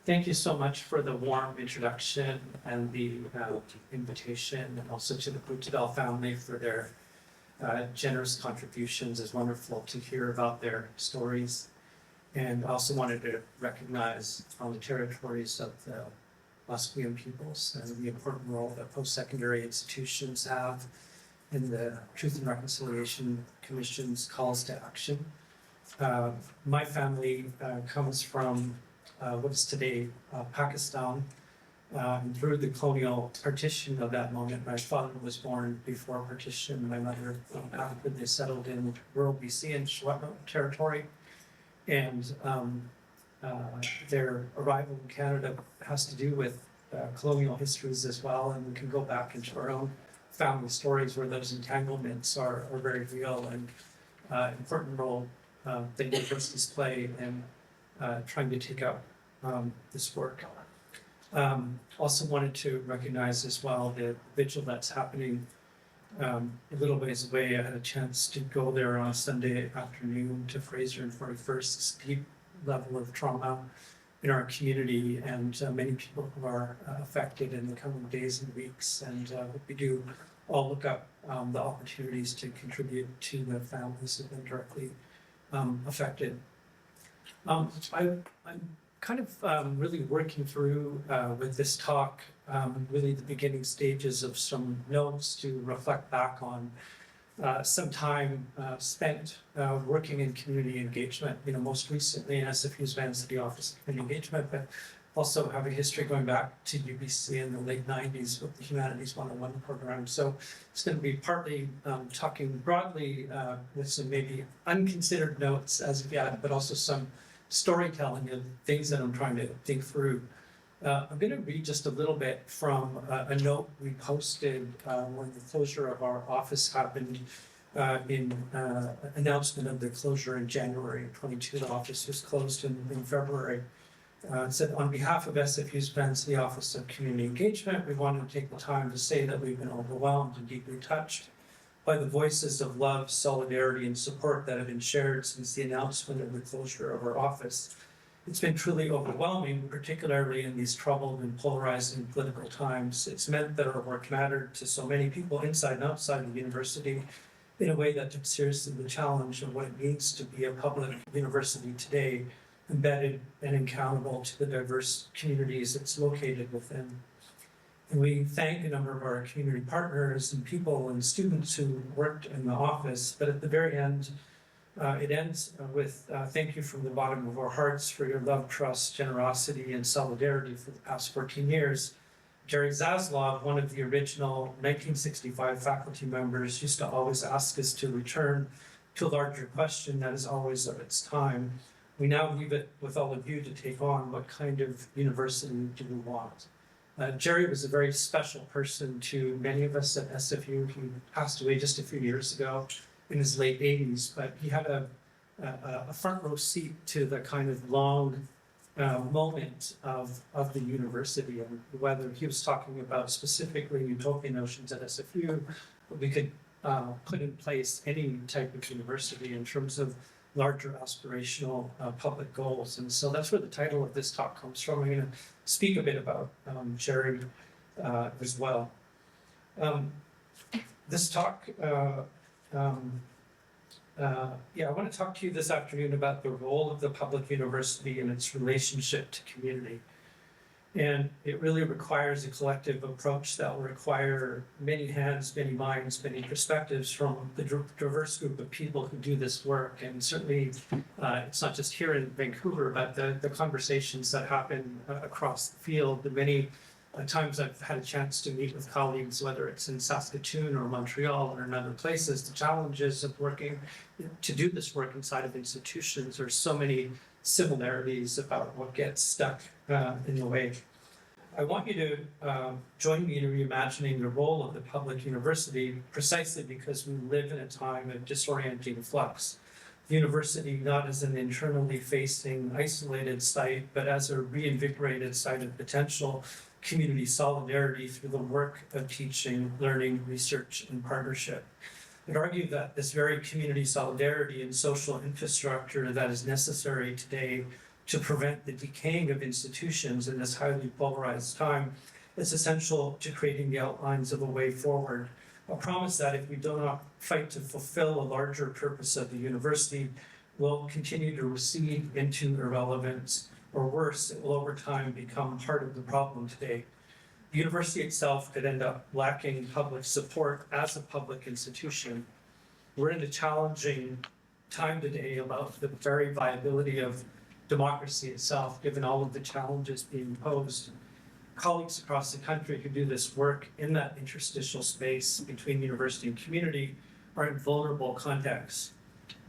Thank you so much for the warm introduction and the invitation, and also to the Buttedahl family for their generous contributions. It's wonderful to hear about their stories. And I also wanted to recognize on the territories of the Musqueam peoples and the important role that post-secondary institutions have in the Truth and Reconciliation Commission's calls to action. My family comes from what is today Pakistan. Through the colonial partition of that moment, my father was born before partition, my mother after they settled in rural BC and Shuaitma territory. And their arrival in Canada has to do with colonial histories as well, and we can go back into our own family stories where those entanglements are very real, and important role that universities play in trying to take up this work. Also wanted to recognize as well the vigil that's happening a little ways away. I had a chance to go there on a Sunday afternoon to Fraser and 41st. Deep level of trauma in our community, and many people who are affected in the coming days and weeks. And we do all look up the opportunities to contribute to the families that have been directly affected. I'm kind of really working through with this talk, really the beginning stages of some notes to reflect back on some time spent working in community engagement, most recently in SFU's Van City Office of Community Engagement, but also have a history going back to UBC in the late 90s with the Humanities 101 program. So it's going to be partly talking broadly with some maybe unconsidered notes as of yet, but also some storytelling and things that I'm trying to think through. I'm going to read just a little bit from a note we posted when the closure of our office happened in announcement of the closure in January 22. The office was closed in February. It said, on behalf of SFU's Van City Office of Community Engagement, we wanted to take the time to say that we've been overwhelmed and deeply touched by the voices of love, solidarity, and support that have been shared since the announcement of the closure of our office. It's been truly overwhelming, particularly in these troubled and polarizing political times. It's meant that our work mattered to so many people inside and outside of the university in a way that took seriously the challenge of what it means to be a public university today, embedded and accountable to the diverse communities it's located within. And we thank a number of our community partners and people and students who worked in the office, but at the very end, it ends with thank you from the bottom of our hearts for your love, trust, generosity, and solidarity for the past 14 years. Jerry Zaslav, one of the original 1965 faculty members, used to always ask us to return to a larger question that is always of its time. We now leave it with all of you to take on. What kind of university do we want? Jerry was a very special person to many of us at SFU. He passed away just a few years ago in his late 80s, but he had a front row seat to the kind of long moment of the university, and whether he was talking about specifically utopian notions at SFU, we could put in place any type of university in terms of larger aspirational public goals. And so that's where the title of this talk comes from. I'm going to speak a bit about Jerry as well. This talk, I want to talk to you this afternoon about the role of the public university and its relationship to community. And it really requires a collective approach that will require many hands, many minds, many perspectives from the diverse group of people who do this work. And certainly, it's not just here in Vancouver, but the conversations that happen across the field. The many times I've had a chance to meet with colleagues, whether it's in Saskatoon or Montreal or in other places, the challenges of working to do this work inside of institutions. There's so many similarities about what gets stuck in the way. I want you to join me in reimagining the role of the public university, precisely because we live in a time of disorienting flux. The university not as an internally facing, isolated site, but as a reinvigorated site of potential community solidarity through the work of teaching, learning, research, and partnership. I'd argue that this very community solidarity and social infrastructure that is necessary today to prevent the decaying of institutions in this highly polarized time is essential to creating the outlines of a way forward. A promise that if we do not fight to fulfill a larger purpose of the university, will continue to recede into irrelevance, or worse, it will over time become part of the problem today. The university itself could end up lacking public support as a public institution. We're in a challenging time today about the very viability of democracy itself, given all of the challenges being posed. Colleagues across the country who do this work in that interstitial space between university and community are in vulnerable contexts.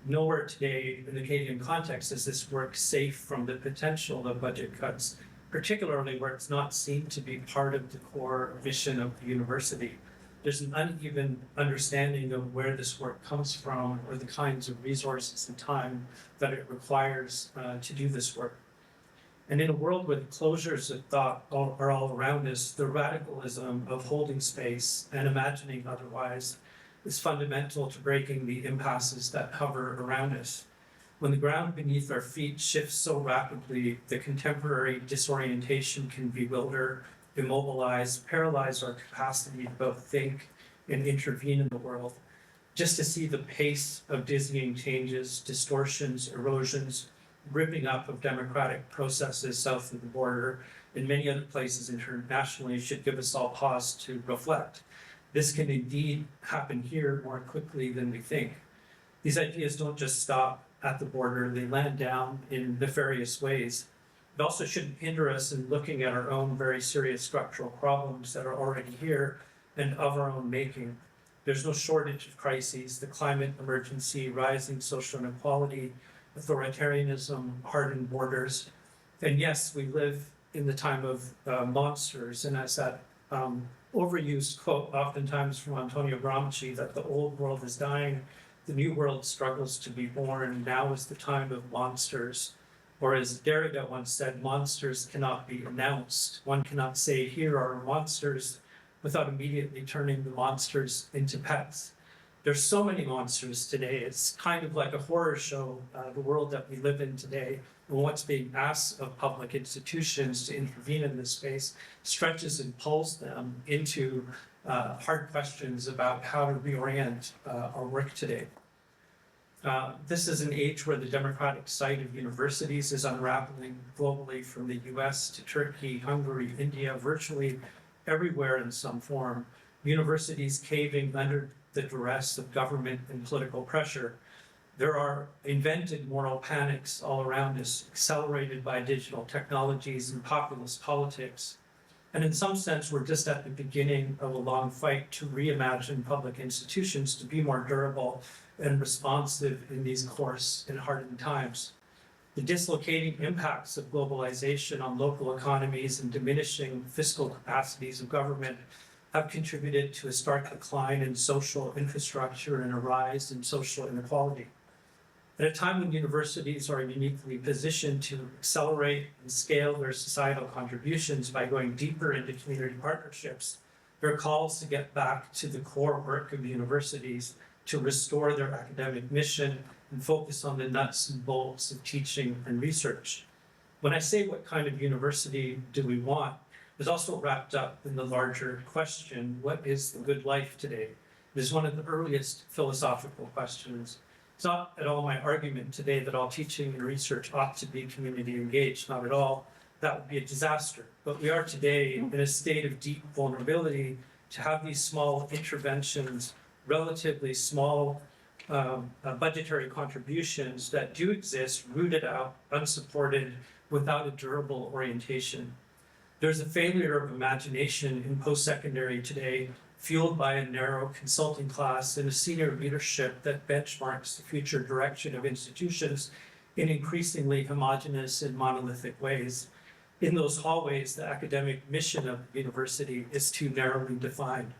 Nowhere today in the Canadian context is this work safe from the potential of budget cuts, particularly where it's not seen to be part of the core mission of the university. There's an uneven understanding of where this work comes from or the kinds of resources and time that it requires to do this work. And in a world where the closures of thought are all around us, the radicalism of holding space and imagining otherwise is fundamental to breaking the impasses that hover around us. When the ground beneath our feet shifts so rapidly, the contemporary disorientation can bewilder, immobilize, paralyze our capacity to both think and intervene in the world. Just to see the pace of dizzying changes, distortions, erosions, ripping up of democratic processes south of the border and many other places internationally should give us all pause to reflect. This can indeed happen here more quickly than we think. These ideas don't just stop at the border, they land down in nefarious ways. It also shouldn't hinder us in looking at our own very serious structural problems that are already here and of our own making. There's no shortage of crises: the climate emergency, rising social inequality, authoritarianism, hardened borders. And yes, we live in the time of monsters, and as that overused quote oftentimes from Antonio Gramsci, that the old world is dying, the new world struggles to be born, now is the time of monsters. Or as Derrida once said, monsters cannot be announced. One cannot say, here are monsters, without immediately turning the monsters into pets. There's so many monsters today. It's kind of like a horror show, the world that we live in today, and what's being asked of public institutions to intervene in this space stretches and pulls them into hard questions about how to reorient our work today. This is an age where the democratic site of universities is unraveling globally, from the US to Turkey, Hungary, India, virtually everywhere in some form. Universities caving under the duress of government and political pressure. There are invented moral panics all around us, accelerated by digital technologies and populist politics. And in some sense, we're just at the beginning of a long fight to reimagine public institutions to be more durable and responsive in these coarse and hardened times. The dislocating impacts of globalization on local economies and diminishing fiscal capacities of government have contributed to a stark decline in social infrastructure and a rise in social inequality. At a time when universities are uniquely positioned to accelerate and scale their societal contributions by going deeper into community partnerships, there are calls to get back to the core work of universities, to restore their academic mission and focus on the nuts and bolts of teaching and research. When I say what kind of university do we want, is also wrapped up in the larger question, what is the good life today? It is one of the earliest philosophical questions. It's not at all my argument today that all teaching and research ought to be community engaged, not at all. That would be a disaster. But we are today in a state of deep vulnerability to have these small interventions, relatively small budgetary contributions that do exist, rooted out, unsupported, without a durable orientation. There's a failure of imagination in post-secondary today, fueled by a narrow consulting class and a senior leadership that benchmarks the future direction of institutions in increasingly homogeneous and monolithic ways. In those hallways, the academic mission of the university is too narrowly defined.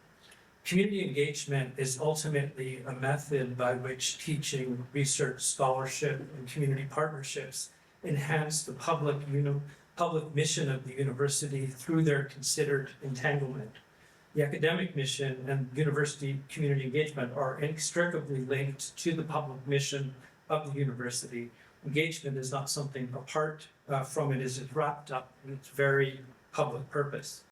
Community engagement is ultimately a method by which teaching, research, scholarship, and community partnerships enhance the public mission of the university through their considered entanglement. The academic mission and university community engagement are inextricably linked to the public mission of the university. Engagement is not something apart from it, is wrapped up in its very public purpose.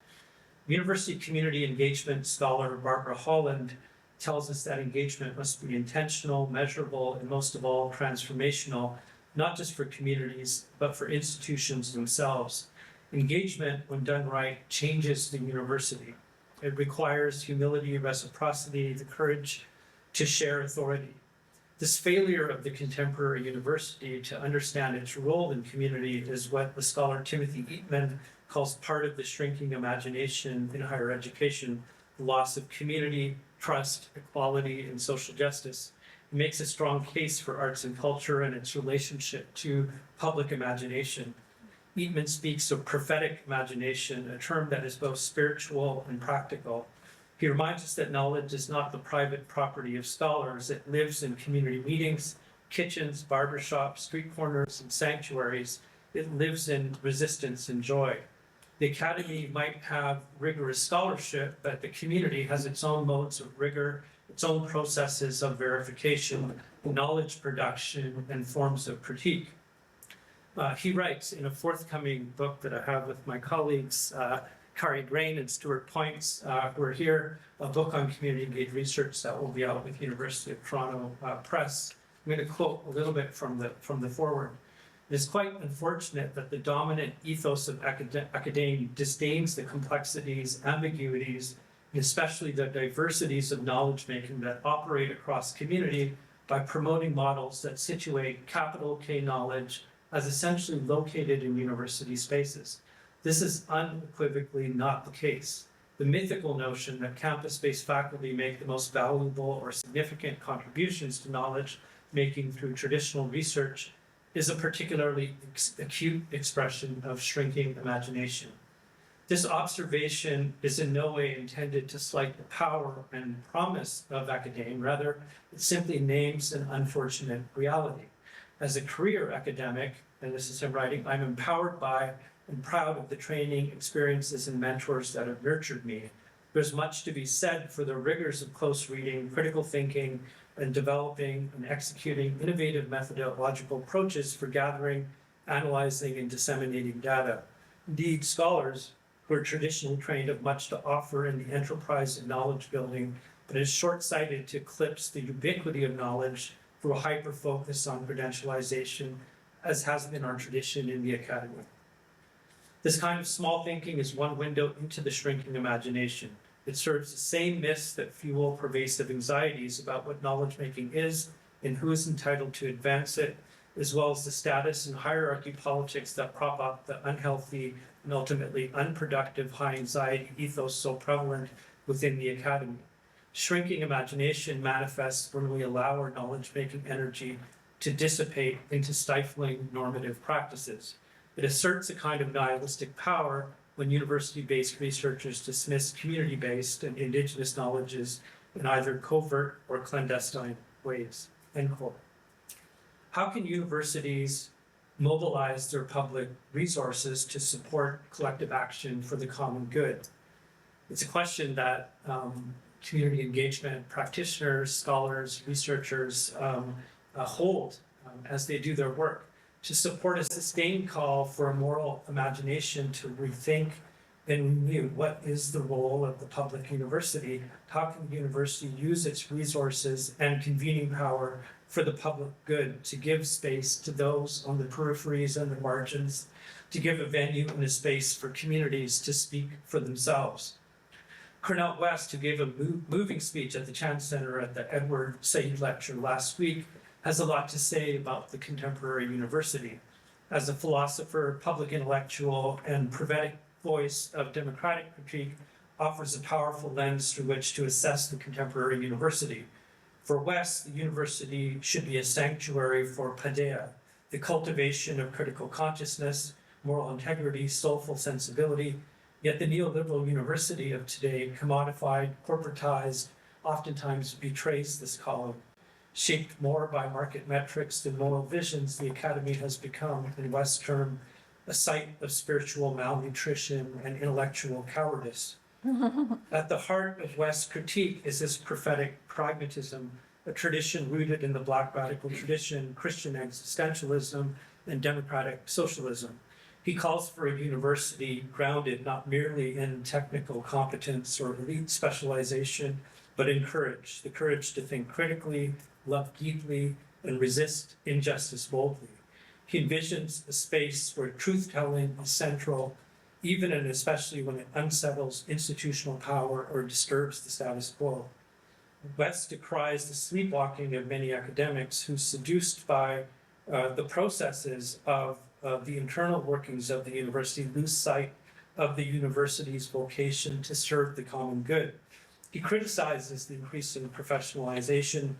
University community engagement scholar Barbara Holland tells us that engagement must be intentional, measurable, and most of all, transformational, not just for communities, but for institutions themselves. Engagement, when done right, changes the university. It requires humility, reciprocity, the courage to share authority. This failure of the contemporary university to understand its role in community is what the scholar Timothy Eatman calls part of the shrinking imagination in higher education, the loss of community, trust, equality, and social justice. It makes a strong case for arts and culture and its relationship to public imagination. Eatman speaks of prophetic imagination, a term that is both spiritual and practical. He reminds us that knowledge is not the private property of scholars. It lives in community meetings, kitchens, barbershops, street corners, and sanctuaries. It lives in resistance and joy. The academy might have rigorous scholarship, but the community has its own modes of rigor, its own processes of verification, knowledge production, and forms of critique. He writes in a forthcoming book that I have with my colleagues, Kari Grain and Stuart Points, who are here, a book on community engaged research that will be out with University of Toronto Press. I'm going to quote a little bit from the foreword. It is quite unfortunate that the dominant ethos of academia disdains the complexities, ambiguities, and especially the diversities of knowledge making that operate across community by promoting models that situate capital K knowledge as essentially located in university spaces. This is unequivocally not the case. The mythical notion that campus-based faculty make the most valuable or significant contributions to knowledge making through traditional research is a particularly acute expression of shrinking imagination. This observation is in no way intended to slight the power and promise of academia. Rather, it simply names an unfortunate reality. As a career academic, and this is him writing, I'm empowered by and proud of the training, experiences, and mentors that have nurtured me. There's much to be said for the rigors of close reading, critical thinking, and developing and executing innovative methodological approaches for gathering, analyzing, and disseminating data. Indeed, scholars who are traditionally trained have much to offer in the enterprise and knowledge building, but it is short-sighted to eclipse the ubiquity of knowledge through a hyper-focus on credentialization, as has been our tradition in the academy. This kind of small thinking is one window into the shrinking imagination. It serves the same myths that fuel pervasive anxieties about what knowledge making is and who is entitled to advance it, as well as the status and hierarchy politics that prop up the unhealthy and ultimately unproductive high anxiety ethos so prevalent within the academy. Shrinking imagination manifests when we allow our knowledge making energy to dissipate into stifling normative practices. It asserts a kind of nihilistic power when university-based researchers dismiss community-based and indigenous knowledges in either covert or clandestine ways, end quote. How can universities mobilize their public resources to support collective action for the common good? It's a question that community engagement practitioners, scholars, researchers hold as they do their work, to support a sustained call for a moral imagination to rethink and renew what is the role of the public university. How can the university use its resources and convening power for the public good, to give space to those on the peripheries and the margins, to give a venue and a space for communities to speak for themselves. Cornell West, who gave a moving speech at the Chan Center at the Edward Said Lecture last week, has a lot to say about the contemporary university. As a philosopher, public intellectual, and prophetic voice of democratic critique, offers a powerful lens through which to assess the contemporary university. For West, the university should be a sanctuary for paideia, the cultivation of critical consciousness, moral integrity, soulful sensibility. Yet the neoliberal university of today, commodified, corporatized, oftentimes betrays this calling. Shaped more by market metrics than moral visions, the academy has become, in West's term, a site of spiritual malnutrition and intellectual cowardice. At the heart of West's critique is this prophetic pragmatism, a tradition rooted in the Black radical tradition, Christian existentialism, and democratic socialism. He calls for a university grounded not merely in technical competence or elite specialization, but in courage, the courage to think critically, love deeply, and resist injustice boldly. He envisions a space where truth-telling is central, even and especially when it unsettles institutional power or disturbs the status quo. West decries the sleepwalking of many academics who, seduced by the processes of the internal workings of the university, lose sight of the university's vocation to serve the common good. He criticizes the increasing professionalization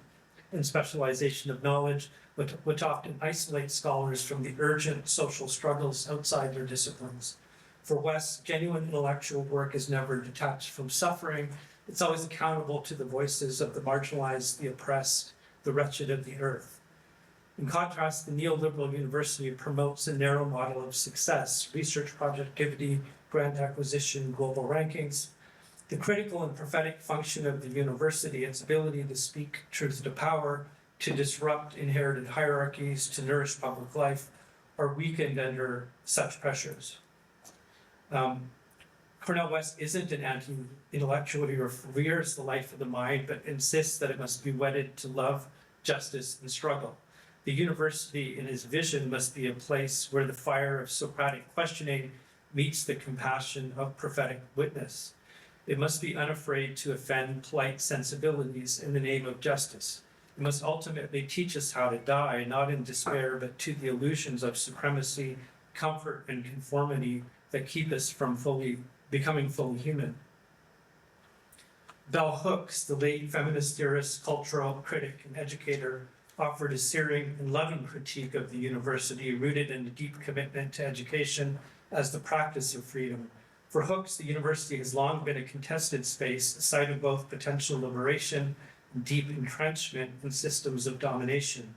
and specialization of knowledge, which often isolates scholars from the urgent social struggles outside their disciplines. For West, genuine intellectual work is never detached from suffering. It's always accountable to the voices of the marginalized, the oppressed, the wretched of the earth. In contrast, the neoliberal university promotes a narrow model of success, research productivity, grant acquisition, global rankings. The critical and prophetic function of the university, its ability to speak truth to power, to disrupt inherited hierarchies, to nourish public life, are weakened under such pressures. Cornel West isn't an anti-intellectual. He reveres the life of the mind, but insists that it must be wedded to love, justice, and struggle. The university, in his vision, must be a place where the fire of Socratic questioning meets the compassion of prophetic witness. It must be unafraid to offend polite sensibilities in the name of justice. It must ultimately teach us how to die, not in despair, but to the illusions of supremacy, comfort, and conformity that keep us from becoming fully human. Bell Hooks, the late feminist theorist, cultural critic, and educator, offered a searing and loving critique of the university rooted in a deep commitment to education as the practice of freedom. For Hooks, the university has long been a contested space, a site of both potential liberation and deep entrenchment in systems of domination.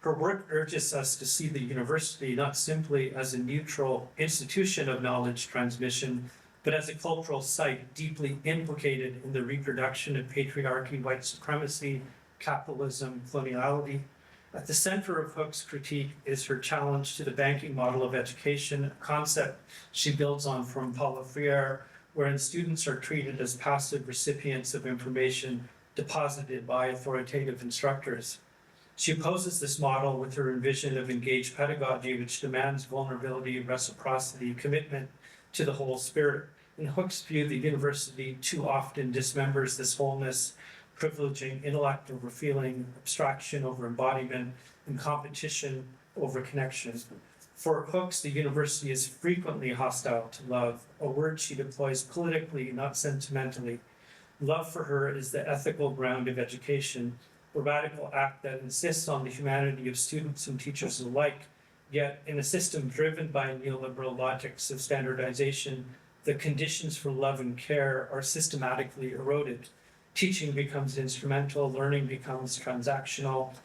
Her work urges us to see the university not simply as a neutral institution of knowledge transmission, but as a cultural site deeply implicated in the reproduction of patriarchy, white supremacy, capitalism, coloniality. At the center of Hooks' critique is her challenge to the banking model of education, a concept she builds on from Paulo Freire, wherein students are treated as passive recipients of information deposited by authoritative instructors. She opposes this model with her vision of engaged pedagogy, which demands vulnerability, reciprocity, commitment to the whole spirit. In Hooks' view, the university too often dismembers this wholeness, privileging intellect over feeling, abstraction over embodiment, and competition over connection. For Hooks, the university is frequently hostile to love, a word she deploys politically, not sentimentally. Love for her is the ethical ground of education, a radical act that insists on the humanity of students and teachers alike, yet in a system driven by neoliberal logics of standardization, the conditions for love and care are systematically eroded. Teaching becomes instrumental, learning becomes transactional,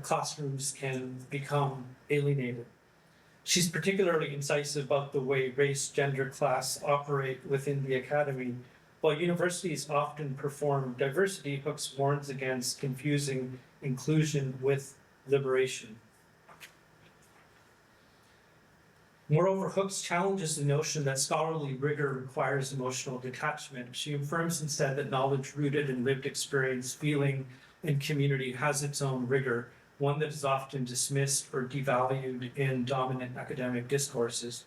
classrooms can become alienated. She's particularly incisive about the way race, gender, class operate within the academy. While universities often perform diversity, Hooks warns against confusing inclusion with liberation. Moreover, Hooks challenges the notion that scholarly rigor requires emotional detachment. She affirms instead that knowledge rooted in lived experience, feeling, and community has its own rigor, one that is often dismissed or devalued in dominant academic discourses.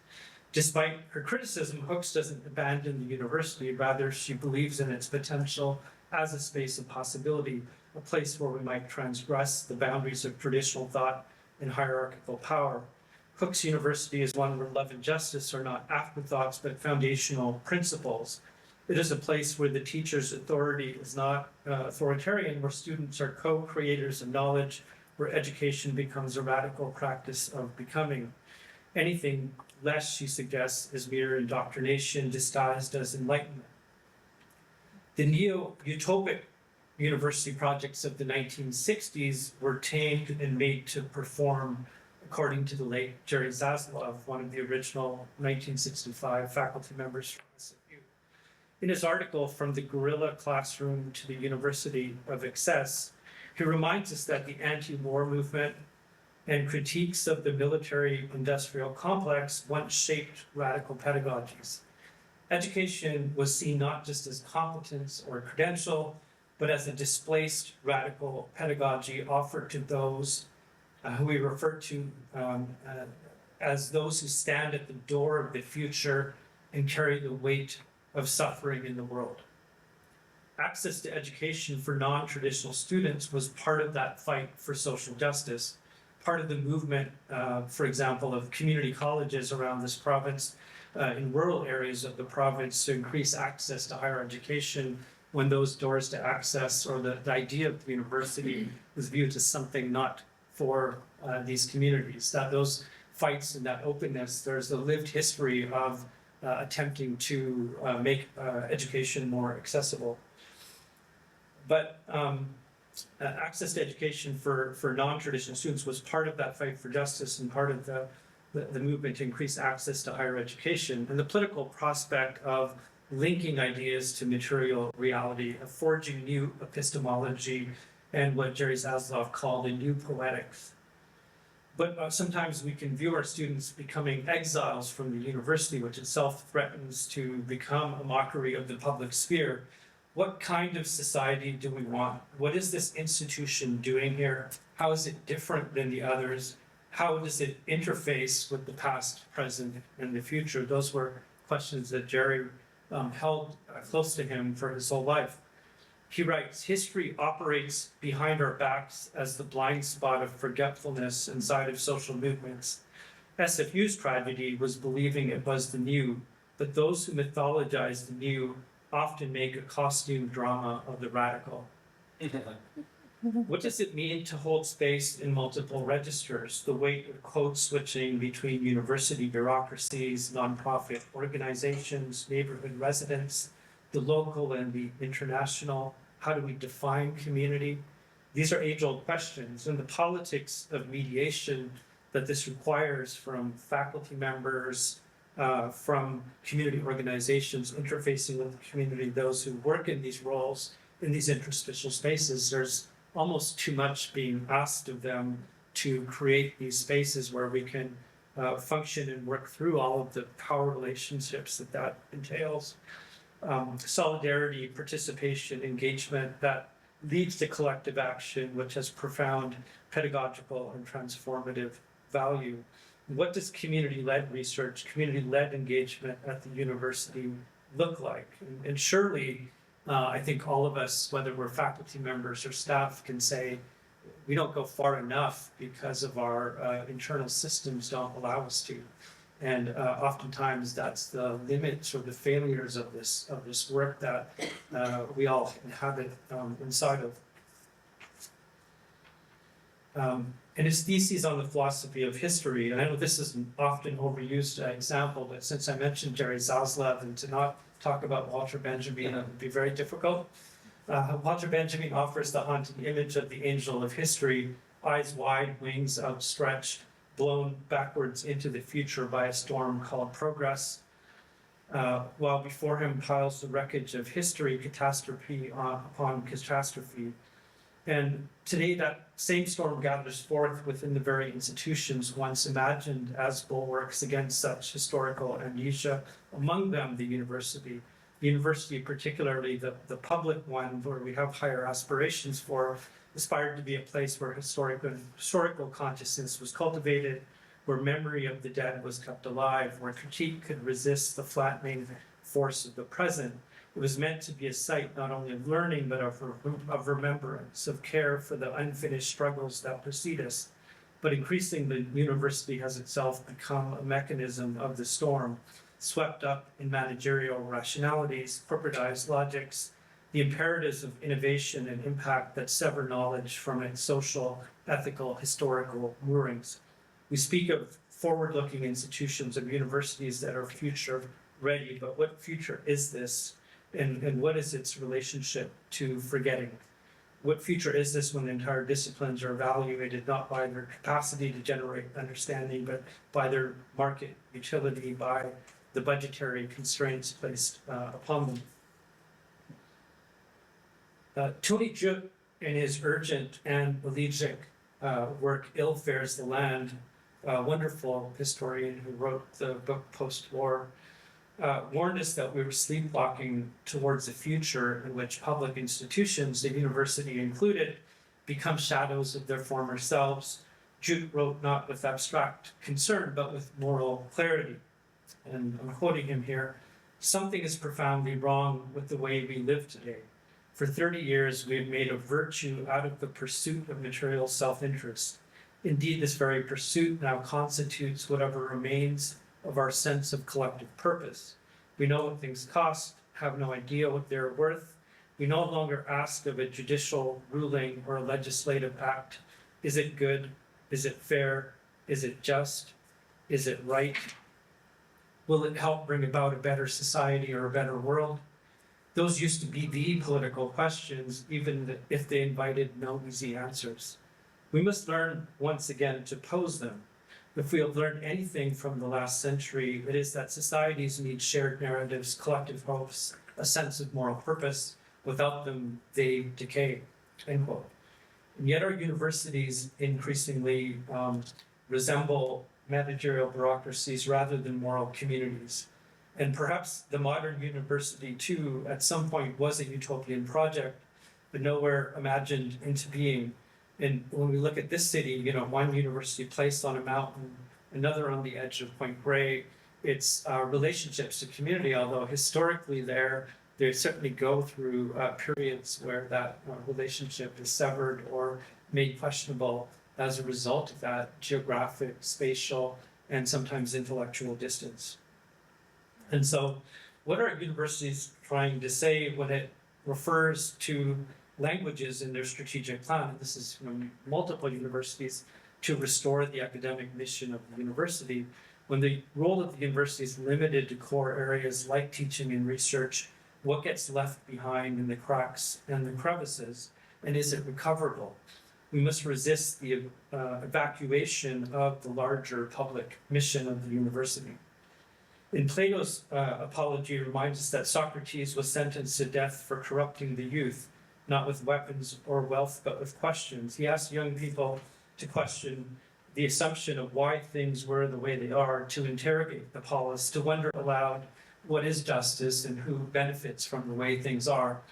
Despite her criticism, Hooks doesn't abandon the university, rather she believes in its potential as a space of possibility, a place where we might transgress the boundaries of traditional thought and hierarchical power. Hooks University is one where love and justice are not afterthoughts, but foundational principles. It is a place where the teacher's authority is not authoritarian, where students are co-creators of knowledge, where education becomes a radical practice of becoming. Anything less, she suggests, is mere indoctrination disguised as enlightenment. The neo-utopic university projects of the 1960s were tamed and made to perform, according to the late Jerry Zaslav, one of the original 1965 faculty members from SFU. In his article, From the Guerrilla Classroom to the University of Excess, he reminds us that the anti-war movement and critiques of the military-industrial complex once shaped radical pedagogies. Education was seen not just as competence or credential, but as a displaced radical pedagogy offered to those who we refer to as those who stand at the door of the future and carry the weight of suffering in the world. Access to education for non-traditional students was part of that fight for social justice, part of the movement, for example, of community colleges around this province, in rural areas of the province to increase access to higher education when those doors to access or the idea of the university was viewed as something not for these communities. That those fights and that openness, there's a lived history of attempting to make education more accessible. But access to education for non-traditional students was part of that fight for justice and part of the movement to increase access to higher education, and the political prospect of linking ideas to material reality, of forging new epistemology, and what Jerry Zaslav called a new poetics. But sometimes we can view our students becoming exiles from the university, which itself threatens to become a mockery of the public sphere. What kind of society do we want? What is this institution doing here? How is it different than the others? How does it interface with the past, present, and the future? Those were questions that Jerry held close to him for his whole life. He writes, history operates behind our backs as the blind spot of forgetfulness inside of social movements. SFU's tragedy was believing it was the new, but those who mythologize the new often make a costume drama of the radical. What does it mean to hold space in multiple registers? The weight of code switching between university bureaucracies, nonprofit organizations, neighborhood residents, the local and the international. How do we define community? These are age-old questions, and the politics of mediation that this requires from faculty members, from community organizations interfacing with the community, those who work in these roles, in these interstitial spaces. There's almost too much being asked of them to create these spaces where we can function and work through all of the power relationships that entails. Solidarity, participation, engagement that leads to collective action, which has profound pedagogical and transformative value. What does community-led research, community-led engagement at the university look like? And surely, I think all of us, whether we're faculty members or staff, can say we don't go far enough because of our internal systems don't allow us to. And oftentimes that's the limits or the failures of this work that we all inhabit inside of. And his theses on the philosophy of history, and I know this is an often overused example, but since I mentioned Jerry Zaslav, and to not talk about Walter Benjamin, it would be very difficult. Walter Benjamin offers the haunting image of the angel of history, eyes wide, wings outstretched, blown backwards into the future by a storm called progress, while before him piles the wreckage of history, catastrophe upon catastrophe. And today that same storm gathers forth within the very institutions once imagined as bulwarks against such historical amnesia, among them the university. The university, particularly the public one where we have higher aspirations for, aspired to be a place where historical consciousness was cultivated, where memory of the dead was kept alive, where critique could resist the flattening force of the present. It was meant to be a site not only of learning, but of remembrance, of care for the unfinished struggles that precede us. But increasingly, the university has itself become a mechanism of the storm, swept up in managerial rationalities, corporatized logics, the imperatives of innovation and impact that sever knowledge from its social, ethical, historical moorings. We speak of forward-looking institutions of universities that are future-ready, but what future is this? And what is its relationship to forgetting? What future is this when the entire disciplines are evaluated not by their capacity to generate understanding, but by their market utility, by the budgetary constraints placed upon them? Tony Judt, in his urgent and elegiac work, Ill Fares the Land, a wonderful historian who wrote the book post-war, warned us that we were sleepwalking towards a future in which public institutions, the university included, become shadows of their former selves. Jude wrote not with abstract concern, but with moral clarity. And I'm quoting him here, "Something is profoundly wrong with the way we live today. For 30 years, we have made a virtue out of the pursuit of material self-interest. Indeed, this very pursuit now constitutes whatever remains of our sense of collective purpose. We know what things cost, have no idea what they're worth. We no longer ask of a judicial ruling or a legislative act, is it good? Is it fair? Is it just? Is it right? Will it help bring about a better society or a better world? Those used to be the political questions, even if they invited no easy answers. We must learn once again to pose them. If we have learned anything from the last century, it is that societies need shared narratives, collective hopes, a sense of moral purpose. Without them, they decay." End quote. And yet our universities increasingly resemble managerial bureaucracies rather than moral communities. And perhaps the modern university, too, at some point was a utopian project, but nowhere imagined into being. And when we look at this city, one university placed on a mountain, another on the edge of Point Grey, it's relationships to community, although historically they certainly go through periods where that relationship is severed or made questionable as a result of that geographic, spatial, and sometimes intellectual distance. And so what are universities trying to say when it refers to languages in their strategic plan? And this is multiple universities to restore the academic mission of the university. When the role of the university is limited to core areas like teaching and research, what gets left behind in the cracks and the crevices, and is it recoverable? We must resist the evacuation of the larger public mission of the university. In Plato's Apology reminds us that Socrates was sentenced to death for corrupting the youth, not with weapons or wealth, but with questions. He asked young people to question the assumption of why things were the way they are, to interrogate the polis, to wonder aloud what is justice and who benefits from the way things are.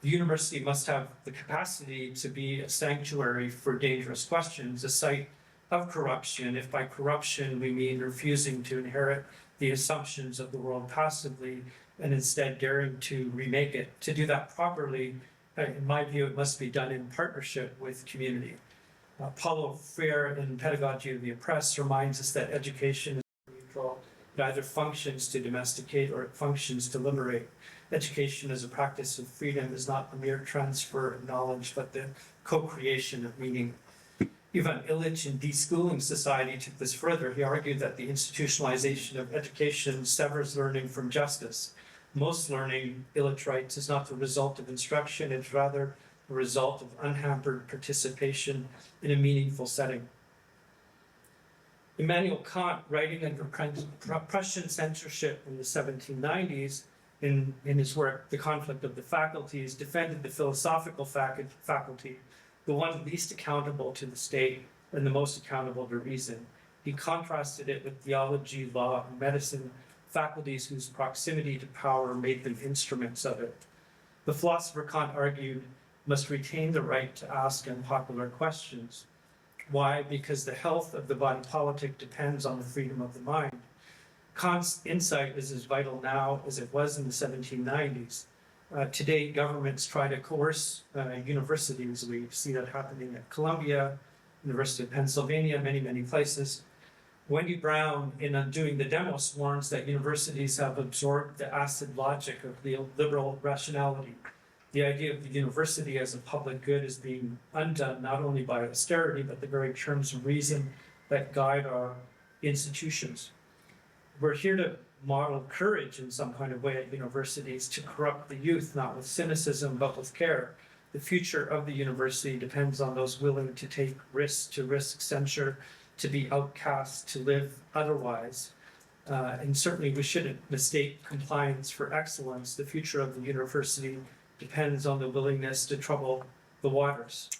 The university must have the capacity to be a sanctuary for dangerous questions, a site of corruption, if by corruption we mean refusing to inherit the assumptions of the world passively and instead daring to remake it. To do that properly, in my view, it must be done in partnership with community. Paulo Freire in Pedagogy of the Oppressed reminds us that education is neutral. It either functions to domesticate or it functions to liberate. Education as a practice of freedom is not a mere transfer of knowledge, but the co-creation of meaning. Ivan Illich in Deschooling Society took this further. He argued that the institutionalization of education severs learning from justice. Most learning, Illich writes, is not the result of instruction, it's rather the result of unhampered participation in a meaningful setting. Immanuel Kant, writing under Prussian censorship in the 1790s, in his work, The Conflict of the Faculties, defended the philosophical faculty, the one least accountable to the state and the most accountable to reason. He contrasted it with theology, law, and medicine, faculties whose proximity to power made them instruments of it. The philosopher Kant argued must retain the right to ask unpopular questions. Why? Because the health of the body politic depends on the freedom of the mind. Kant's insight is as vital now as it was in the 1790s. Today, governments try to coerce universities. We see that happening at Columbia, University of Pennsylvania, many places. Wendy Brown, in Undoing the Demos, warns that universities have absorbed the acid logic of the liberal rationality. The idea of the university as a public good is being undone not only by austerity, but the very terms of reason that guide our institutions. We're here to model courage in some kind of way at universities, to corrupt the youth, not with cynicism, but with care. The future of the university depends on those willing to take risks, to risk censure, to be outcast, to live otherwise. And certainly we shouldn't mistake compliance for excellence. The future of the university depends on the willingness to trouble the waters.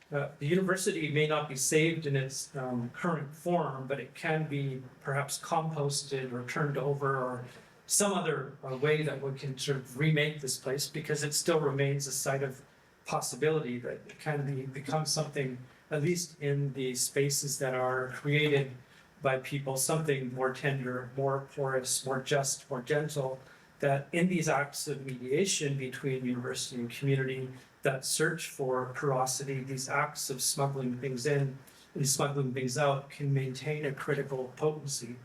The university may not be saved in its current form, but it can be perhaps composted or turned over or some other way that we can sort of remake this place, because it still remains a site of possibility that it can become something, at least in the spaces that are created by people, something more tender, more porous, more just, more gentle, that in these acts of mediation between university and community, that search for porosity, these acts of smuggling things in and smuggling things out, can maintain a critical potency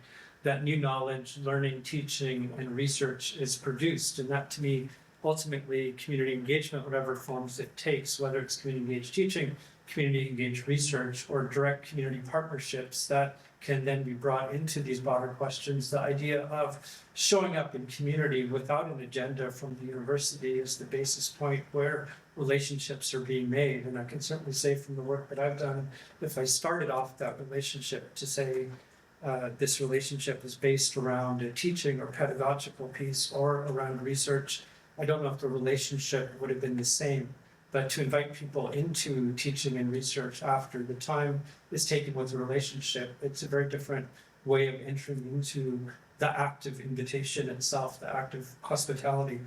that new knowledge, learning, teaching, and research is produced. And that, to me, ultimately, community engagement, whatever forms it takes, whether it's community engaged teaching, community engaged research, or direct community partnerships that can then be brought into these broader questions. The idea of showing up in community without an agenda from the university is the basis point where relationships are being made. And I can certainly say from the work that I've done, if I started off that relationship to say, this relationship is based around a teaching or pedagogical piece or around research, I don't know if the relationship would have been the same. But to invite people into teaching and research after the time is taken with a relationship, it's a very different way of entering into the act of invitation itself, the act of hospitality.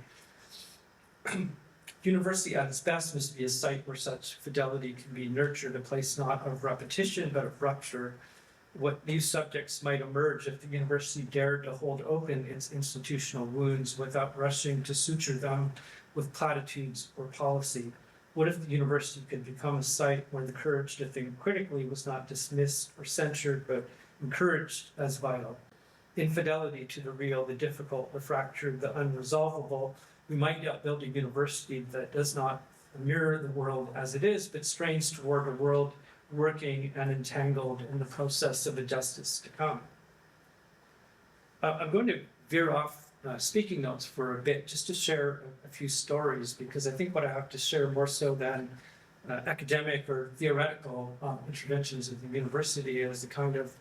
University at its best must be a site where such fidelity can be nurtured, a place not of repetition, but of rupture. What new subjects might emerge if the university dared to hold open its institutional wounds without rushing to suture them with platitudes or policy? What if the university could become a site where the courage to think critically was not dismissed or censured, but encouraged as vital? Infidelity to the real, the difficult, the fractured, the unresolvable. We might not build a university that does not mirror the world as it is, but strains toward a world working and entangled in the process of a justice to come. I'm going to veer off speaking notes for a bit, just to share a few stories, because I think what I have to share, more so than academic or theoretical interventions at the university, is a kind of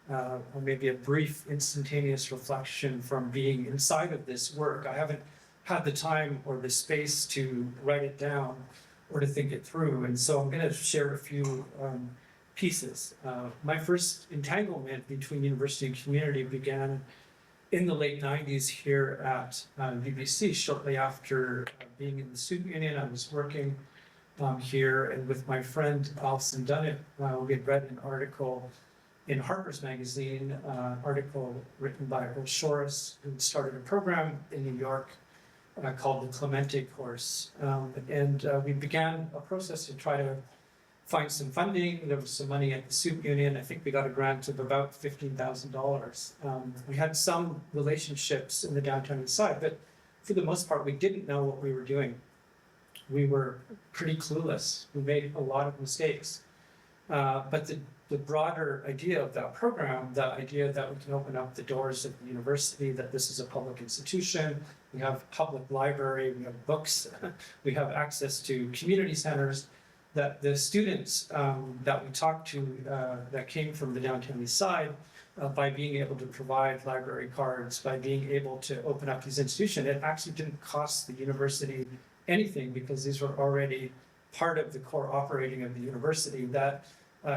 or maybe a brief instantaneous reflection from being inside of this work. I haven't had the time or the space to write it down or to think it through, and so I'm going to share a few pieces. My first entanglement between university and community began in the late 90s here at UBC. Shortly after being in the student union, I was working here, and with my friend Alison Dunnett, we had read an article in Harper's Magazine, article written by Earl Shores, who started a program in New York called the Clemente Course. And we began a process to try to find some funding. There was some money at the student union. I think we got a grant of about $15,000. We had some relationships in the downtown side, but for the most part, we didn't know what we were doing. We were pretty clueless. We made a lot of mistakes. But the broader idea of that program, the idea that we can open up the doors of the university, that this is a public institution, we have public library, we have books, we have access to community centers, that the students that we talked to that came from the downtown east side, by being able to provide library cards, by being able to open up these institutions, it actually didn't cost the university anything, because these were already part of the core operating of the university, that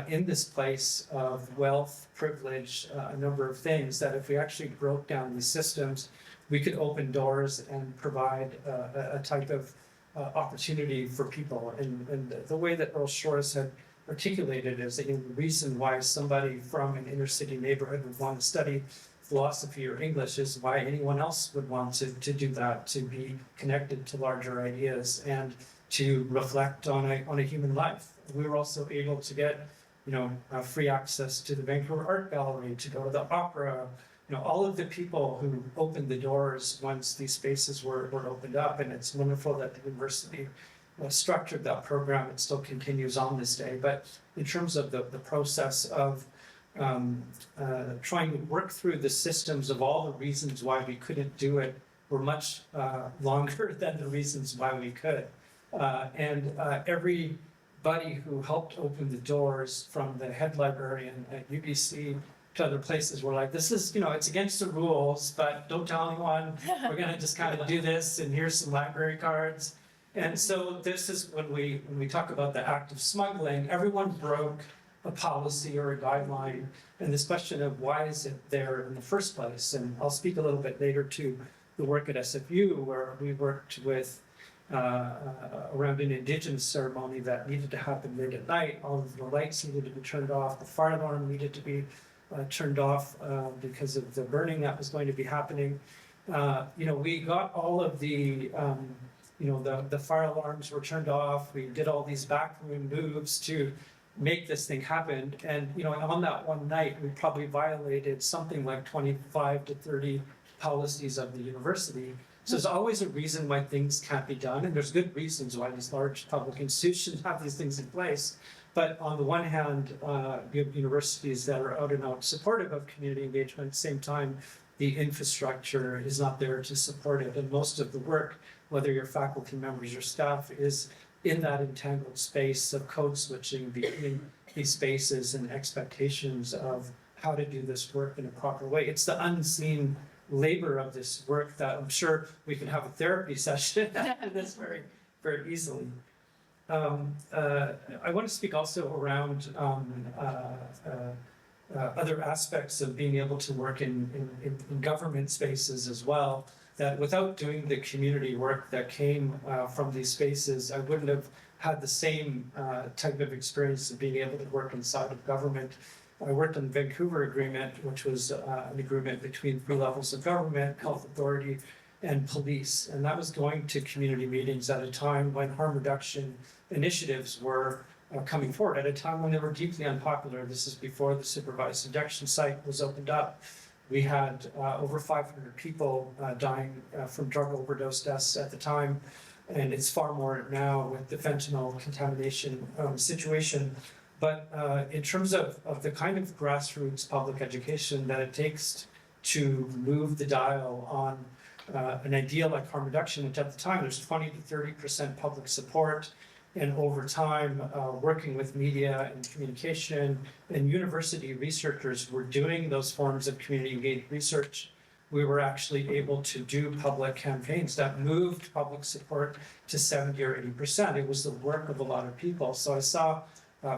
in this place of wealth, privilege, a number of things, that if we actually broke down these systems, we could open doors and provide a type of opportunity for people. And the way that Earl Shores had articulated is that the reason why somebody from an inner city neighborhood would want to study philosophy or English is why anyone else would want to do that, to be connected to larger ideas and to reflect on a human life. We were also able to get, free access to the Vancouver Art Gallery, to go to the opera, all of the people who opened the doors once these spaces were opened up. And it's wonderful that the university structured that program. It still continues on this day. But in terms of the process of trying to work through the systems of all the reasons why we couldn't do it were much longer than the reasons why we could. And everybody who helped open the doors, from the head librarian at UBC to other places, we're like, this is, it's against the rules, but don't tell anyone. We're gonna just kind of do this, and here's some library cards. And so this is when we talk about the act of smuggling, everyone broke a policy or a guideline, and this question of why is it there in the first place. And I'll speak a little bit later to the work at SFU, where we worked with around an Indigenous ceremony that needed to happen late at night. All of the lights needed to be turned off. The fire alarm needed to be turned off because of the burning that was going to be happening. We got all of the fire alarms were turned off. We did all these backroom moves to make this thing happen. And, on that one night, we probably violated something like 25 to 30 policies of the university. So there's always a reason why things can't be done, and there's good reasons why these large public institutions have these things in place. But on the one hand, you have universities that are out and out supportive of community engagement. At the same time, the infrastructure is not there to support it, and most of the work, whether you're faculty members or staff, is in that entangled space of code switching between these spaces and expectations of how to do this work in a proper way. It's the unseen labor of this work that I'm sure we can have a therapy session on this very, very easily. I want to speak also around other aspects of being able to work in government spaces as well, that without doing the community work that came from these spaces, I wouldn't have had the same type of experience of being able to work inside of government. I worked on the Vancouver Agreement, which was an agreement between 3 levels of government, health authority, and police. And that was going to community meetings at a time when harm reduction initiatives were coming forward, at a time when they were deeply unpopular. This is before the supervised induction site was opened up. We had over 500 people dying from drug overdose deaths at the time, and it's far more now with the fentanyl contamination situation. But in terms of the kind of grassroots public education that it takes to move the dial on an idea like harm reduction, which at the time there's 20 to 30% public support, and over time, working with media and communication and university researchers were doing those forms of community engaged research, we were actually able to do public campaigns that moved public support to 70 or 80%. It was the work of a lot of people. So I saw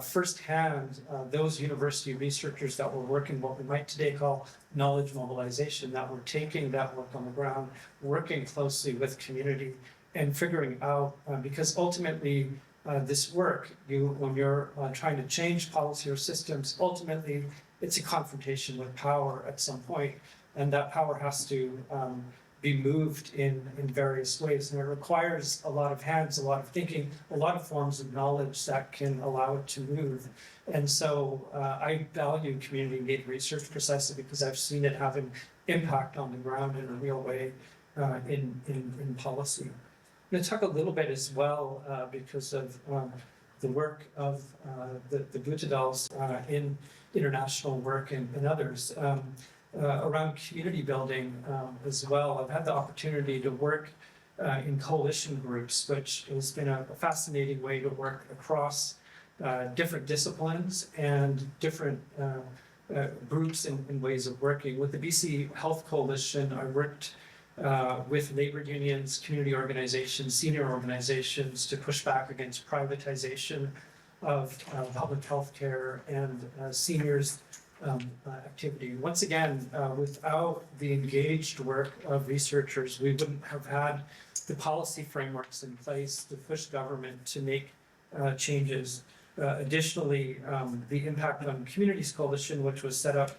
firsthand those university researchers that were working what we might today call knowledge mobilization, that were taking that work on the ground, working closely with community and figuring out, because ultimately this work, when you're trying to change policy or systems, ultimately it's a confrontation with power at some point, and that power has to be moved in various ways. And it requires a lot of hands, a lot of thinking, a lot of forms of knowledge that can allow it to move. And so I value community engaged research precisely because I've seen it have an impact on the ground in a real way in policy. I'm going to talk a little bit as well because of the work of the Buttedahls in international work and others. Around community building as well. I've had the opportunity to work in coalition groups, which has been a fascinating way to work across different disciplines and different groups and ways of working. With the BC Health Coalition, I worked with labor unions, community organizations, senior organizations to push back against privatization of public health care and seniors activity. Once again, without the engaged work of researchers, we wouldn't have had the policy frameworks in place to push government to make changes. Additionally, the Impact on Communities Coalition, which was set up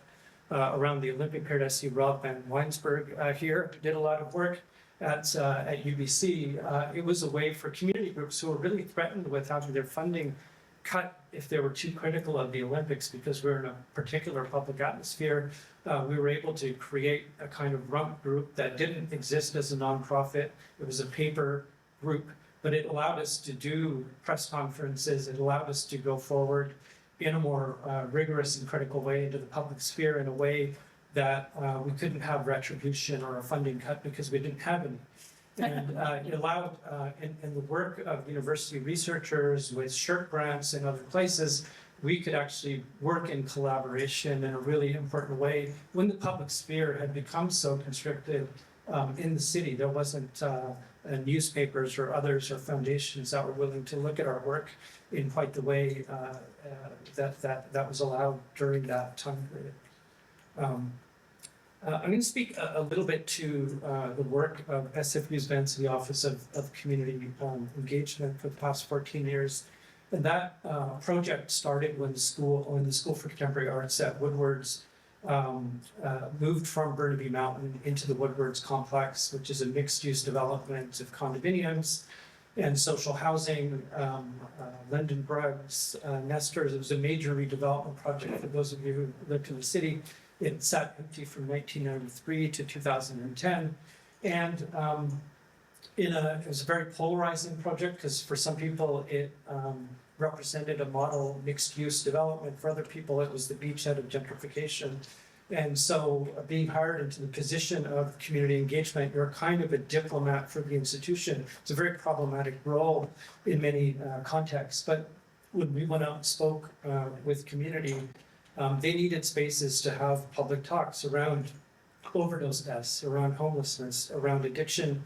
around the Olympic period. I see Rob Van Weinsberg here, did a lot of work at UBC. It was a way for community groups who were really threatened with having their funding cut if they were too critical of the Olympics because we're in a particular public atmosphere. We were able to create a kind of rump group that didn't exist as a nonprofit. It was a paper group, but it allowed us to do press conferences. It allowed us to go forward in a more rigorous and critical way into the public sphere in a way that we couldn't have retribution or a funding cut because we didn't have any. And it allowed, in the work of university researchers with SSHRC grants and other places, we could actually work in collaboration in a really important way. When the public sphere had become so constricted in the city, there wasn't newspapers or others or foundations that were willing to look at our work in quite the way that was allowed during that time period. I'm going to speak a little bit to the work of SFU's Vancity Office of Community Engagement for the past 14 years. And that project started when the School for Contemporary Arts at Woodward's moved from Burnaby Mountain into the Woodward's complex, which is a mixed-use development of condominiums and social housing, Linden Bruggs, Nesters. It was a major redevelopment project for those of you who lived in the city. It sat empty from 1993 to 2010. And it was a very polarizing project because for some people it represented a model mixed-use development. For other people, it was the beachhead of gentrification. And so being hired into the position of community engagement, you're kind of a diplomat for the institution. It's a very problematic role in many contexts. But when we went out and spoke with community, they needed spaces to have public talks around overdose deaths, around homelessness, around addiction.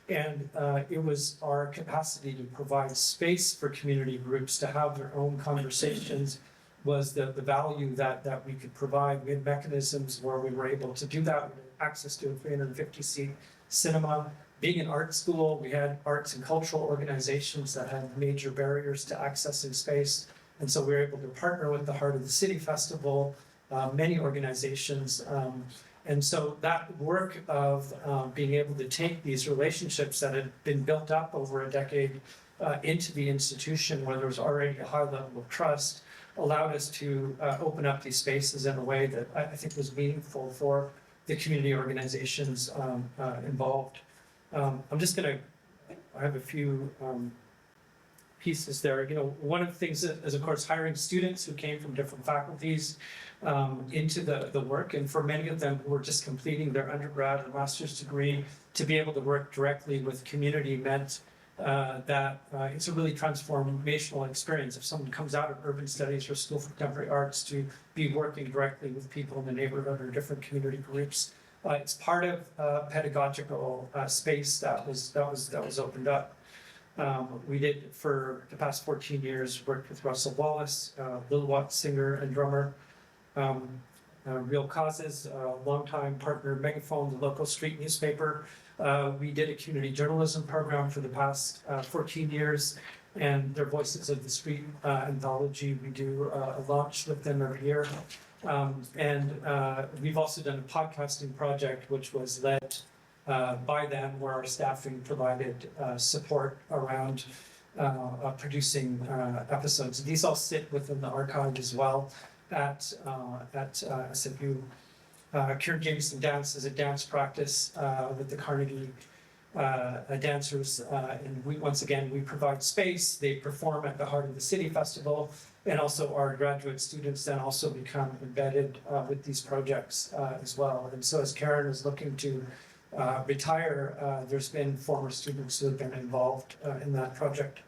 And it was our capacity to provide space for community groups to have their own conversations was the value that we could provide. We had mechanisms where we were able to do that. We had access to a 350-seat cinema. Being an art school, we had arts and cultural organizations that had major barriers to accessing space. And so we were able to partner with the Heart of the City Festival, many organizations. And so that work of being able to take these relationships that had been built up over a decade into the institution where there was already a high level of trust allowed us to open up these spaces in a way that I think was meaningful for the community organizations involved. I'm just going to, I have a few pieces there. You know, one of the things is, of course, hiring students who came from different faculties into the work, and for many of them who were just completing their undergrad or master's degree, to be able to work directly with community meant that it's a really transformational experience. If someone comes out of urban studies or School for Contemporary Arts to be working directly with people in the neighborhood or different community groups, it's part of a pedagogical space that was opened up. We did for the past 14 years worked with Russell Wallace, Lil Watts singer and drummer, Real Causes, longtime partner Megaphone, the local street newspaper. We did a community journalism program for the past 14 years, and their Voices of the Street anthology. We do a launch with them every year. And we've also done a podcasting project, which was led by them, where our staffing provided support around producing episodes. These all sit within the archive as well at SFU. Kieran Jameson Dance is a dance practice with the Carnegie dancers, and once again we provide space. They perform at the Heart of the City Festival, and also our graduate students then also become embedded with these projects as well. And so as Karen is looking to retire, there's been former students who have been involved in that project.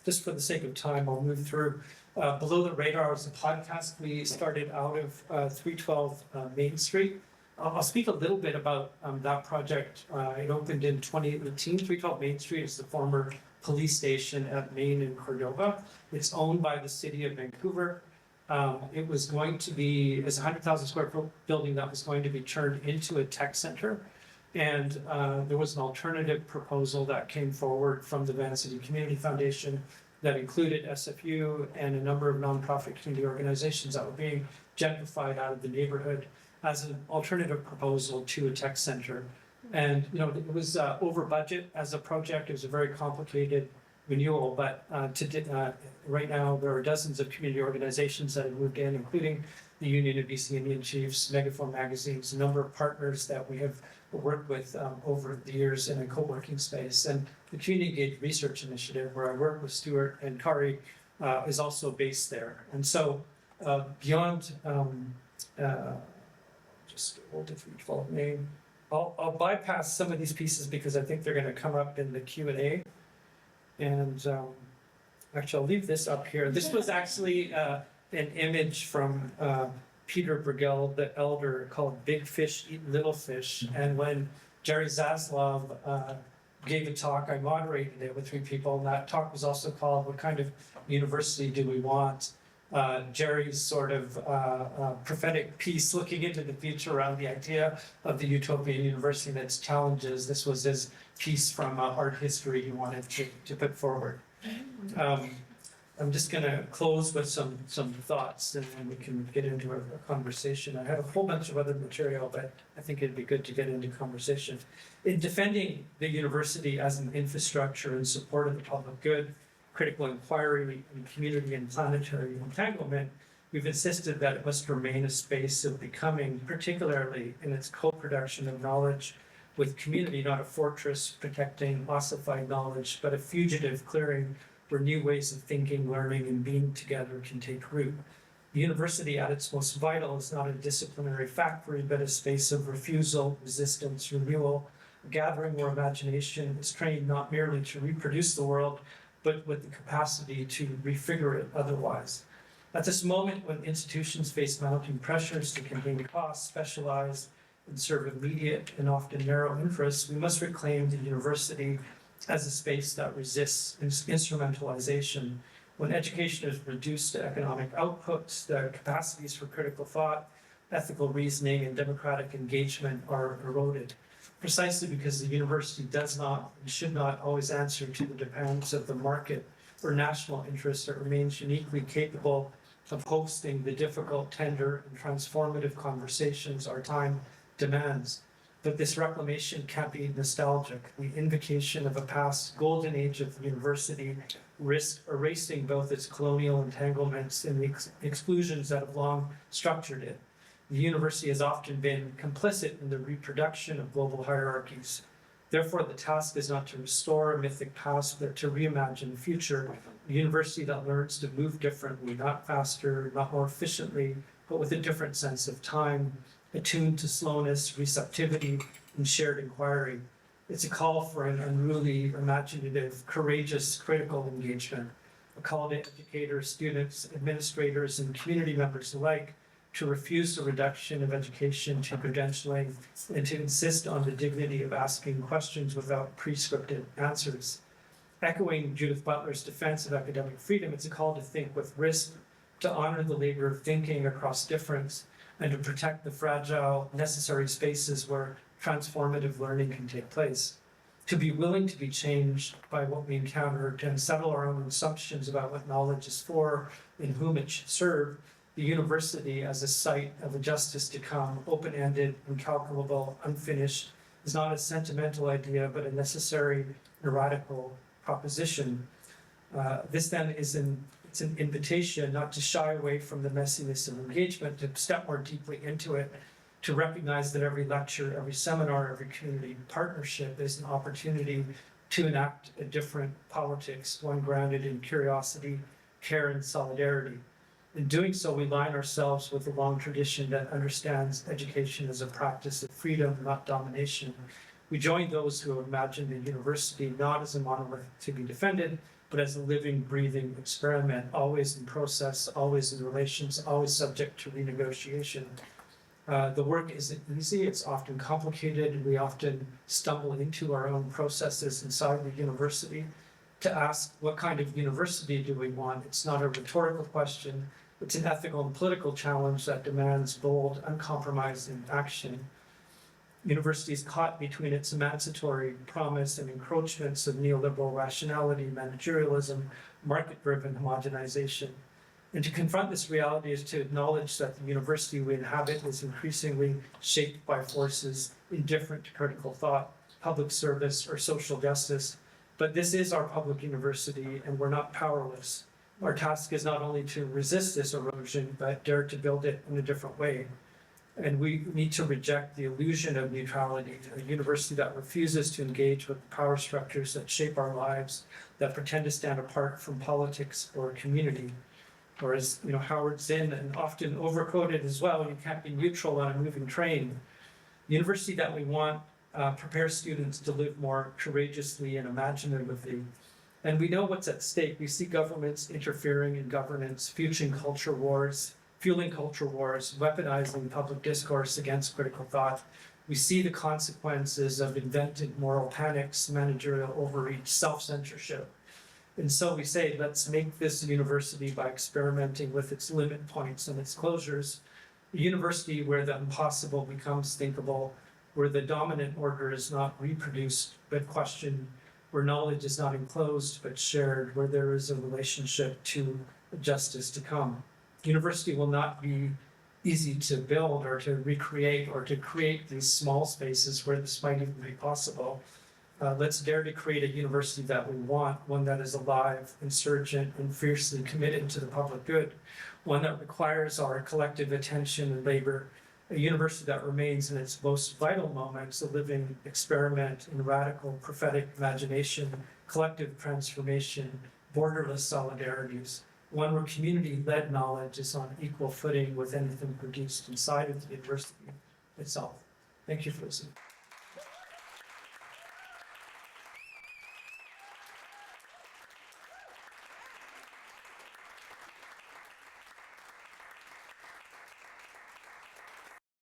Just for the sake of time, I'll move through. Below the Radar was a podcast. We started out of 312 Main Street. I'll speak a little bit about that project. It opened in 2018. 312 Main Street is the former police station at Main and Cordova. It's owned by the city of Vancouver. It was going to be, it's a 100,000 square foot building that was going to be turned into a tech center. And there was an alternative proposal that came forward from the Vancity Community Foundation that included SFU and a number of nonprofit community organizations that were being gentrified out of the neighborhood as an alternative proposal to a tech center. And you know, it was over budget as a project. It was a very complicated renewal, but right now there are dozens of community organizations that have moved in, including the Union of BC Indian Chiefs, Megaphone Magazines, a number of partners that we have worked with over the years in a co-working space. And the Community Engaged Research Initiative, where I work with Stuart and Kari, is also based there. And so beyond, just hold it for each full name. I'll bypass some of these pieces because I think they're going to come up in the Q&A. And Actually, I'll leave this up here. This was actually an image from Peter Bruegel, the elder, called Big Fish Eat Little Fish. And when Jerry Zaslav gave a talk, I moderated it with 3 people, and that talk was also called What Kind of University Do We Want? Jerry's sort of prophetic piece looking into the future around the idea of the utopian university and its challenges. This was his piece from art history he wanted to put forward. I'm just going to close with some thoughts, and then we can get into a conversation. I have a whole bunch of other material, but I think it'd be good to get into conversation. In defending the university as an infrastructure in support of the public good, critical inquiry, and community and planetary entanglement, we've insisted that it must remain a space of becoming, particularly in its co-production of knowledge with community, not a fortress protecting ossified knowledge, but a fugitive clearing where new ways of thinking, learning, and being together can take root. The university at its most vital is not a disciplinary factory, but a space of refusal, resistance, renewal, a gathering where imagination is trained not merely to reproduce the world, but with the capacity to refigure it otherwise. At this moment, when institutions face mounting pressures to contain costs, specialize, and serve immediate and often narrow interests, we must reclaim the university as a space that resists instrumentalization. When education is reduced to economic outputs, the capacities for critical thought, ethical reasoning, and democratic engagement are eroded, precisely because the university does not and should not always answer to the demands of the market or national interests. It remains uniquely capable of hosting the difficult, tender, and transformative conversations our time demands. But this reclamation can't be nostalgic. The invocation of a past golden age of the university risks erasing both its colonial entanglements and the exclusions that have long structured it. The university has often been complicit in the reproduction of global hierarchies. Therefore, the task is not to restore a mythic past, but to reimagine the future. A university that learns to move differently, not faster, not more efficiently, but with a different sense of time, attuned to slowness, receptivity, and shared inquiry. It's a call for an unruly, imaginative, courageous, critical engagement, a call to educators, students, administrators, and community members alike to refuse the reduction of education to credentialing and to insist on the dignity of asking questions without prescriptive answers. Echoing Judith Butler's defense of academic freedom, it's a call to think with risk, to honor the labor of thinking across difference, and to protect the fragile, necessary spaces where transformative learning can take place. To be willing to be changed by what we encounter, to unsettle our own assumptions about what knowledge is for and whom it should serve, the university as a site of a justice to come, open-ended, incalculable, unfinished, is not a sentimental idea, but a necessary and radical proposition. This then is it's an invitation not to shy away from the messiness of engagement, to step more deeply into it, to recognize that every lecture, every seminar, every community partnership is an opportunity to enact a different politics, one grounded in curiosity, care, and solidarity. In doing so, we line ourselves with a long tradition that understands education as a practice of freedom, not domination. We join those who imagine the university not as a monolith to be defended, but as a living, breathing experiment, always in process, always in relations, always subject to renegotiation. The work isn't easy, it's often complicated. We often stumble into our own processes inside the university. To ask what kind of university do we want? It's not a rhetorical question, it's an ethical and political challenge that demands bold, uncompromising action. University is caught between its emancipatory promise and encroachments of neoliberal rationality, managerialism, market-driven homogenization. And to confront this reality is to acknowledge that the university we inhabit is increasingly shaped by forces indifferent to critical thought, public service, or social justice. But this is our public university, and we're not powerless. Our task is not only to resist this erosion, but dare to build it in a different way. And we need to reject the illusion of neutrality, a university that refuses to engage with the power structures that shape our lives, that pretend to stand apart from politics or community. Or as Howard Zinn, and often overquoted as well, you can't be neutral on a moving train. The university that we want prepares students to live more courageously and imaginatively. And we know what's at stake. We see governments interfering in governance, fueling culture wars, weaponizing public discourse against critical thought. We see the consequences of invented moral panics, managerial overreach, self-censorship. And so we say, let's make this university, by experimenting with its limit points and its closures, a university where the impossible becomes thinkable, where the dominant order is not reproduced but questioned, where knowledge is not enclosed but shared, where there is a relationship to justice to come. University will not be easy to build or to recreate or to create these small spaces where this might even be possible. Let's dare to create a university that we want, one that is alive, insurgent, and fiercely committed to the public good, one that requires our collective attention and labor, a university that remains in its most vital moments, a living experiment in radical prophetic imagination, collective transformation, borderless solidarities, one where community-led knowledge is on equal footing with anything produced inside of the university itself. Thank you for listening.